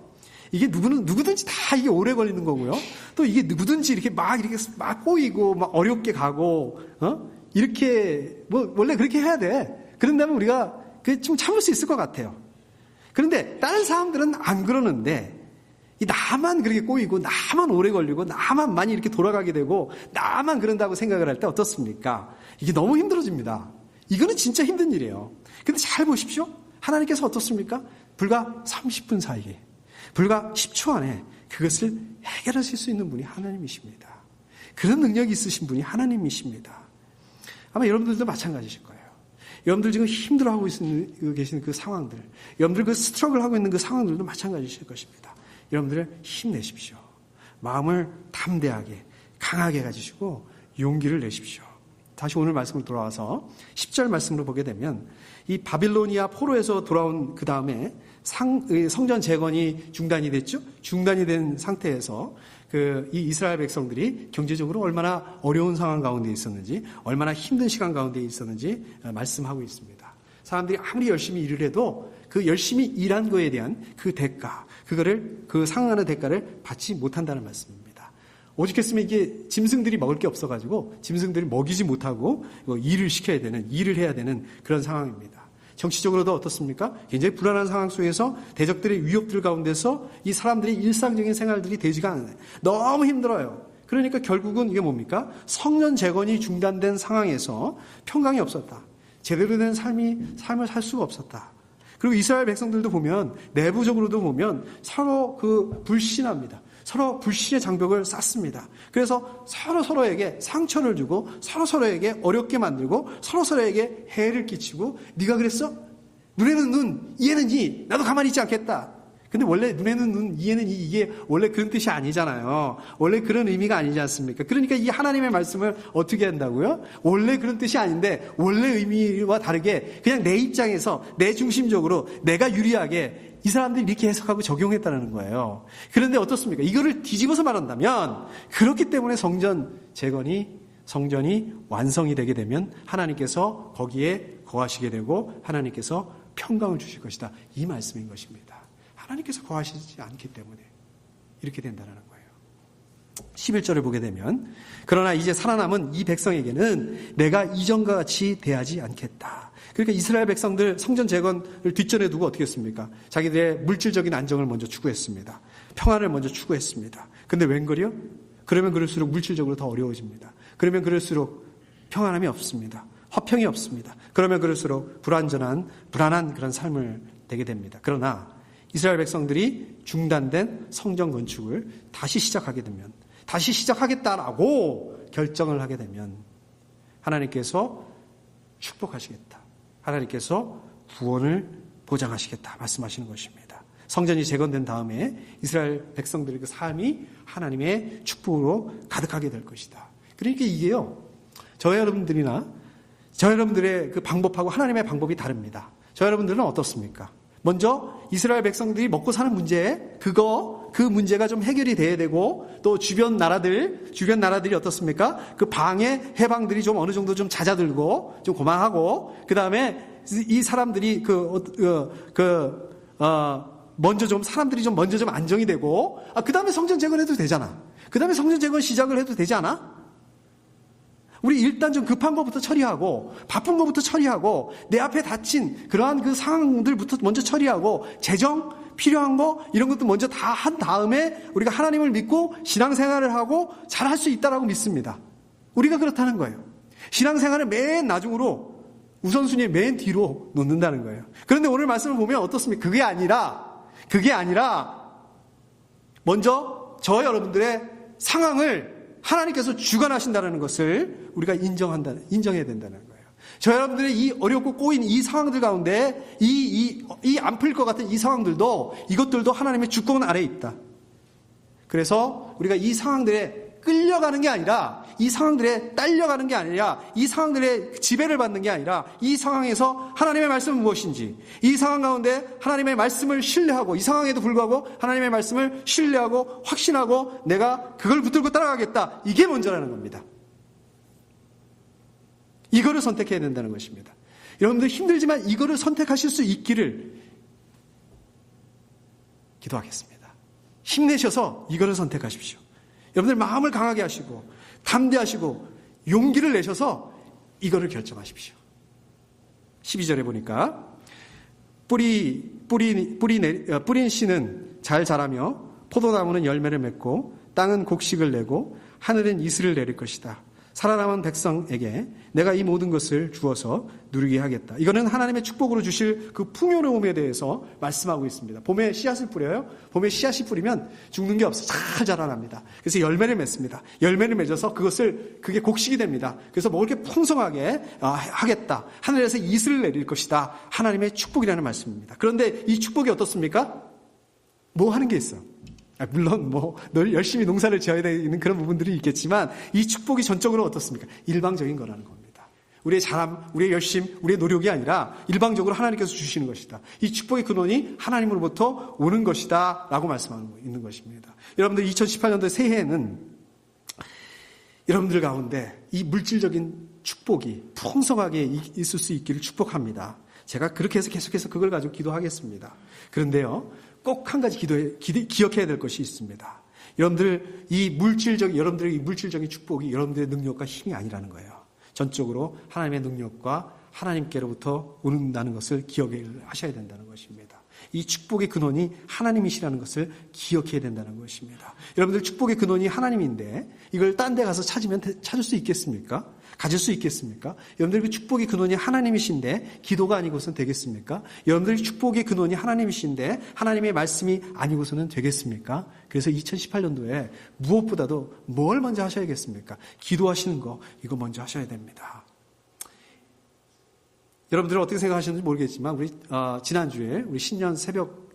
이게 누구든지 다 이게 오래 걸리는 거고요. 또 이게 누구든지 이렇게 막 꼬이고 막 어렵게 가고 이렇게 원래 그렇게 해야 돼. 그런다면 우리가 좀 참을 수 있을 것 같아요. 그런데 다른 사람들은 안 그러는데 나만 그렇게 꼬이고 나만 오래 걸리고 나만 많이 이렇게 돌아가게 되고 나만 그런다고 생각을 할 때 어떻습니까? 이게 너무 힘들어집니다. 이거는 진짜 힘든 일이에요. 근데 잘 보십시오. 하나님께서 어떻습니까? 불과 30분 사이에 불과 10초 안에 그것을 해결하실 수 있는 분이 하나님이십니다. 그런 능력이 있으신 분이 하나님이십니다. 아마 여러분들도 마찬가지실 거예요. 여러분들 지금 힘들어하고 계시는 그 상황들, 여러분들 그 스트러글하고 있는 그 상황들도 마찬가지실 것입니다. 여러분들 힘내십시오. 마음을 담대하게 강하게 가지시고 용기를 내십시오. 다시 오늘 말씀으로 돌아와서 10절 말씀으로 보게 되면 이 바빌로니아 포로에서 돌아온 그 다음에 성전 재건이 중단이 됐죠. 중단이 된 상태에서 이 이스라엘 백성들이 경제적으로 얼마나 어려운 상황 가운데 있었는지, 얼마나 힘든 시간 가운데 있었는지 말씀하고 있습니다. 사람들이 아무리 열심히 일을 해도 그 열심히 일한 거에 대한 그 대가, 그 상응하는 대가를 받지 못한다는 말씀입니다. 오죽했으면 이게 짐승들이 먹을 게 없어가지고 짐승들이 먹이지 못하고 일을 시켜야 되는, 일을 해야 되는 그런 상황입니다. 정치적으로도 어떻습니까? 굉장히 불안한 상황 속에서 대적들의 위협들 가운데서 이 사람들의 일상적인 생활들이 되지가 않아요. 너무 힘들어요. 그러니까 결국은 이게 뭡니까? 성전 재건이 중단된 상황에서 평강이 없었다. 제대로 된 삶을 살 수가 없었다. 그리고 이스라엘 백성들도 보면, 내부적으로도 보면 서로 불신합니다. 서로 불신의 장벽을 쌓습니다. 그래서 서로에게 상처를 주고 서로에게 어렵게 만들고 서로에게 해를 끼치고 네가 그랬어? 눈에는 눈, 이에는 이, 나도 가만히 있지 않겠다. 근데 원래 눈에는 눈, 이에는 이, 이게 원래 그런 뜻이 아니잖아요. 원래 그런 의미가 아니지 않습니까? 그러니까 이 하나님의 말씀을 어떻게 한다고요? 원래 그런 뜻이 아닌데 원래 의미와 다르게 그냥 내 입장에서 내 중심적으로 내가 유리하게 이 사람들이 이렇게 해석하고 적용했다는 거예요. 그런데 어떻습니까? 이거를 뒤집어서 말한다면 그렇기 때문에 성전이 완성이 되게 되면 하나님께서 거기에 거하시게 되고 하나님께서 평강을 주실 것이다. 이 말씀인 것입니다. 하나님께서 거하시지 않기 때문에 이렇게 된다는 거예요. 11절을 보게 되면 그러나 이제 살아남은 이 백성에게는 내가 이전과 같이 대하지 않겠다. 그러니까 이스라엘 백성들 성전 재건을 뒷전에 두고 어떻게 했습니까? 자기들의 물질적인 안정을 먼저 추구했습니다. 평안을 먼저 추구했습니다. 근데 웬걸요? 그러면 그럴수록 물질적으로 더 어려워집니다. 그러면 그럴수록 평안함이 없습니다. 화평이 없습니다. 그러면 그럴수록 불안한 그런 삶을 되게 됩니다. 그러나 이스라엘 백성들이 중단된 성전 건축을 다시 시작하게 되면, 다시 시작하겠다라고 결정을 하게 되면 하나님께서 축복하시겠다. 하나님께서 구원을 보장하시겠다 말씀하시는 것입니다. 성전이 재건된 다음에 이스라엘 백성들의 그 삶이 하나님의 축복으로 가득하게 될 것이다. 그러니까 이게요, 저와 여러분들의 그 방법하고 하나님의 방법이 다릅니다. 저와 여러분들은 어떻습니까? 먼저 이스라엘 백성들이 먹고 사는 문제, 그 문제가 좀 해결이 돼야 되고, 또 주변 나라들이 어떻습니까? 그 방해 해방들이 좀 어느 정도 좀 잦아들고 좀 고만하고, 그 다음에 이 사람들이 먼저 좀 안정이 되고, 그 다음에 성전 재건해도 되잖아. 그 다음에 성전 재건 시작을 해도 되지 않아? 우리 일단 좀 급한 것부터 처리하고, 바쁜 것부터 처리하고, 내 앞에 닥친 그러한 그 상황들부터 먼저 처리하고, 재정 필요한 거 이런 것도 먼저 다 한 다음에 우리가 하나님을 믿고 신앙생활을 하고 잘할 수 있다라고 믿습니다. 우리가 그렇다는 거예요. 신앙생활을 맨 나중으로, 우선순위의 맨 뒤로 놓는다는 거예요. 그런데 오늘 말씀을 보면 어떻습니까? 그게 아니라 먼저 저 여러분들의 상황을 하나님께서 주관하신다는 것을 우리가 인정해야 된다는 거예요. 저 여러분들의 이 어렵고 꼬인 이 상황들 가운데 이 안 풀릴 것 같은 이 상황들도 이것들도 하나님의 주권 아래에 있다. 그래서 우리가 이 상황들에 끌려가는 게 아니라 이 상황들에 딸려가는 게 아니라 이 상황들의 지배를 받는 게 아니라 이 상황에서 하나님의 말씀은 무엇인지 이 상황 가운데 하나님의 말씀을 신뢰하고 이 상황에도 불구하고 하나님의 말씀을 신뢰하고 확신하고 내가 그걸 붙들고 따라가겠다. 이게 먼저라는 겁니다. 이거를 선택해야 된다는 것입니다. 여러분들 힘들지만 이거를 선택하실 수 있기를 기도하겠습니다. 힘내셔서 이거를 선택하십시오. 여러분들 마음을 강하게 하시고 담대하시고 용기를 내셔서 이거를 결정하십시오. 12절에 보니까 뿌린 씨는 잘 자라며 포도나무는 열매를 맺고 땅은 곡식을 내고 하늘은 이슬을 내릴 것이다. 살아남은 백성에게 내가 이 모든 것을 주어서 누리게 하겠다. 이거는 하나님의 축복으로 주실 그 풍요로움에 대해서 말씀하고 있습니다. 봄에 씨앗을 뿌려요. 봄에 씨앗이 뿌리면 죽는 게 없어. 잘 자라납니다. 그래서 열매를 맺습니다. 열매를 맺어서 그게 곡식이 됩니다. 그래서 먹을 게 풍성하게 하겠다. 하늘에서 이슬을 내릴 것이다. 하나님의 축복이라는 말씀입니다. 그런데 이 축복이 어떻습니까? 뭐 하는 게 있어? 물론 늘 열심히 농사를 지어야 되는 그런 부분들이 있겠지만 이 축복이 전적으로 어떻습니까? 일방적인 거라는 겁니다. 우리의 잘함, 우리의 열심, 우리의 노력이 아니라 일방적으로 하나님께서 주시는 것이다. 이 축복의 근원이 하나님으로부터 오는 것이다 라고 말씀하고 있는 것입니다. 여러분들 2018년도 새해에는 여러분들 가운데 이 물질적인 축복이 풍성하게 있을 수 있기를 축복합니다. 제가 그렇게 해서 계속해서 그걸 가지고 기도하겠습니다. 그런데요, 꼭 한 가지 기억해야 될 것이 있습니다. 여러분들의 이 물질적인 축복이 여러분들의 능력과 힘이 아니라는 거예요. 전적으로 하나님의 능력과 하나님께로부터 오는다는 것을 기억하셔야 된다는 것입니다. 이 축복의 근원이 하나님이시라는 것을 기억해야 된다는 것입니다. 여러분들 축복의 근원이 하나님인데 이걸 딴 데 가서 찾을 수 있겠습니까? 가질 수 있겠습니까? 여러분들 그 축복의 근원이 하나님이신데 기도가 아니고서는 되겠습니까? 여러분들 축복의 근원이 하나님이신데 하나님의 말씀이 아니고서는 되겠습니까? 그래서 2018년도에 무엇보다도 뭘 먼저 하셔야겠습니까? 기도하시는 거 이거 먼저 하셔야 됩니다. 여러분들은 어떻게 생각하시는지 모르겠지만 우리 지난주에 우리 신년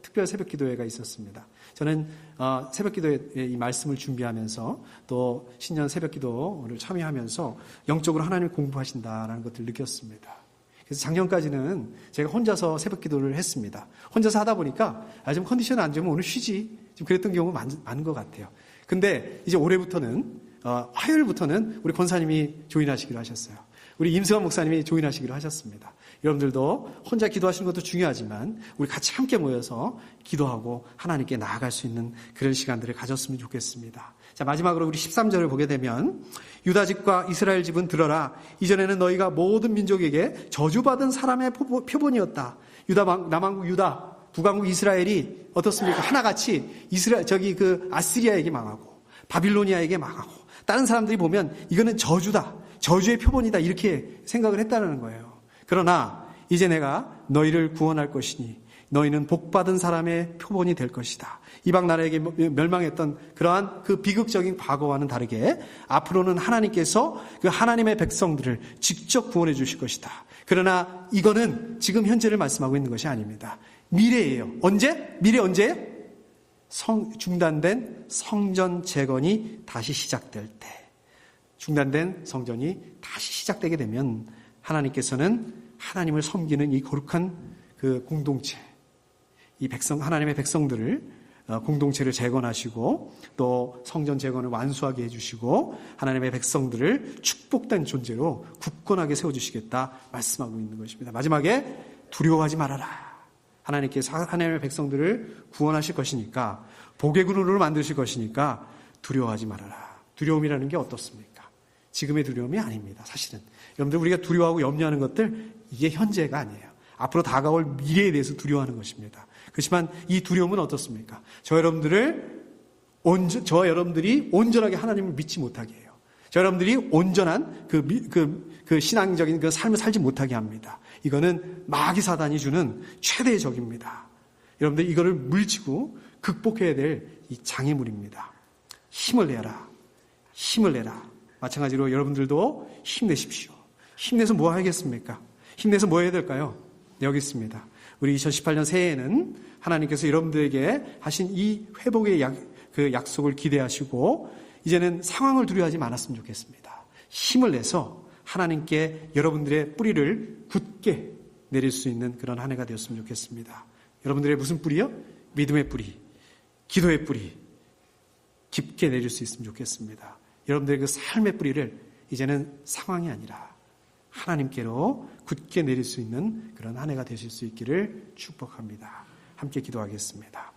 특별 새벽 기도회가 있었습니다. 저는 새벽 기도회 이 말씀을 준비하면서 또 신년 새벽 기도를 참여하면서 영적으로 하나님을 공부하신다라는 것들을 느꼈습니다. 그래서 작년까지는 제가 혼자서 새벽 기도를 했습니다. 혼자서 하다 보니까 좀 컨디션 안 좋으면 오늘 쉬지 좀 그랬던 경우가 많은 것 같아요. 근데 이제 올해부터는 화요일부터는 우리 권사님이 조인하시기로 하셨어요. 우리 임승환 목사님이 조인하시기로 하셨습니다. 여러분들도 혼자 기도하시는 것도 중요하지만 우리 같이 함께 모여서 기도하고 하나님께 나아갈 수 있는 그런 시간들을 가졌으면 좋겠습니다. 자, 마지막으로 우리 13절을 보게 되면 유다 집과 이스라엘 집은 들어라. 이전에는 너희가 모든 민족에게 저주받은 사람의 표본이었다. 남왕국 유다, 북왕국 이스라엘이 어떻습니까? 하나같이 아시리아에게 망하고 바빌로니아에게 망하고 다른 사람들이 보면 이거는 저주다. 저주의 표본이다. 이렇게 생각을 했다는 거예요. 그러나 이제 내가 너희를 구원할 것이니 너희는 복받은 사람의 표본이 될 것이다. 이방 나라에게 멸망했던 그러한 그 비극적인 과거와는 다르게 앞으로는 하나님께서 그 하나님의 백성들을 직접 구원해 주실 것이다. 그러나 이거는 지금 현재를 말씀하고 있는 것이 아닙니다. 미래예요. 언제? 미래 언제예요? 중단된 성전 재건이 다시 시작될 때. 중단된 성전이 다시 시작되게 되면 하나님께서는 하나님을 섬기는 이 거룩한 그 공동체, 하나님의 백성들을 공동체를 재건하시고 또 성전 재건을 완수하게 해주시고 하나님의 백성들을 축복된 존재로 굳건하게 세워주시겠다 말씀하고 있는 것입니다. 마지막에 두려워하지 말아라. 하나님께서 하나님의 백성들을 구원하실 것이니까 복의 그루로 만드실 것이니까 두려워하지 말아라. 두려움이라는 게 어떻습니까? 지금의 두려움이 아닙니다. 사실은 여러분들 우리가 두려워하고 염려하는 것들 이게 현재가 아니에요. 앞으로 다가올 미래에 대해서 두려워하는 것입니다. 그렇지만 이 두려움은 어떻습니까? 저와 여러분들이 온전하게 하나님을 믿지 못하게 해요. 저와 여러분들이 온전한 그 신앙적인 그 삶을 살지 못하게 합니다. 이거는 마귀 사단이 주는 최대의 적입니다. 여러분들 이거를 물리치고 극복해야 될 이 장애물입니다. 힘을 내라. 힘을 내라. 마찬가지로 여러분들도 힘내십시오. 힘내서 뭐 하겠습니까? 힘내서 뭐 해야 될까요? 여기 있습니다. 우리 2018년 새해에는 하나님께서 여러분들에게 하신 이 회복의 약속을 기대하시고 이제는 상황을 두려워하지 않았으면 좋겠습니다. 힘을 내서 하나님께 여러분들의 뿌리를 굳게 내릴 수 있는 그런 한 해가 되었으면 좋겠습니다. 여러분들의 무슨 뿌리요? 믿음의 뿌리, 기도의 뿌리 깊게 내릴 수 있으면 좋겠습니다. 여러분들의 그 삶의 뿌리를 이제는 상황이 아니라 하나님께로 굳게 내릴 수 있는 그런 한 해가 되실 수 있기를 축복합니다. 함께 기도하겠습니다.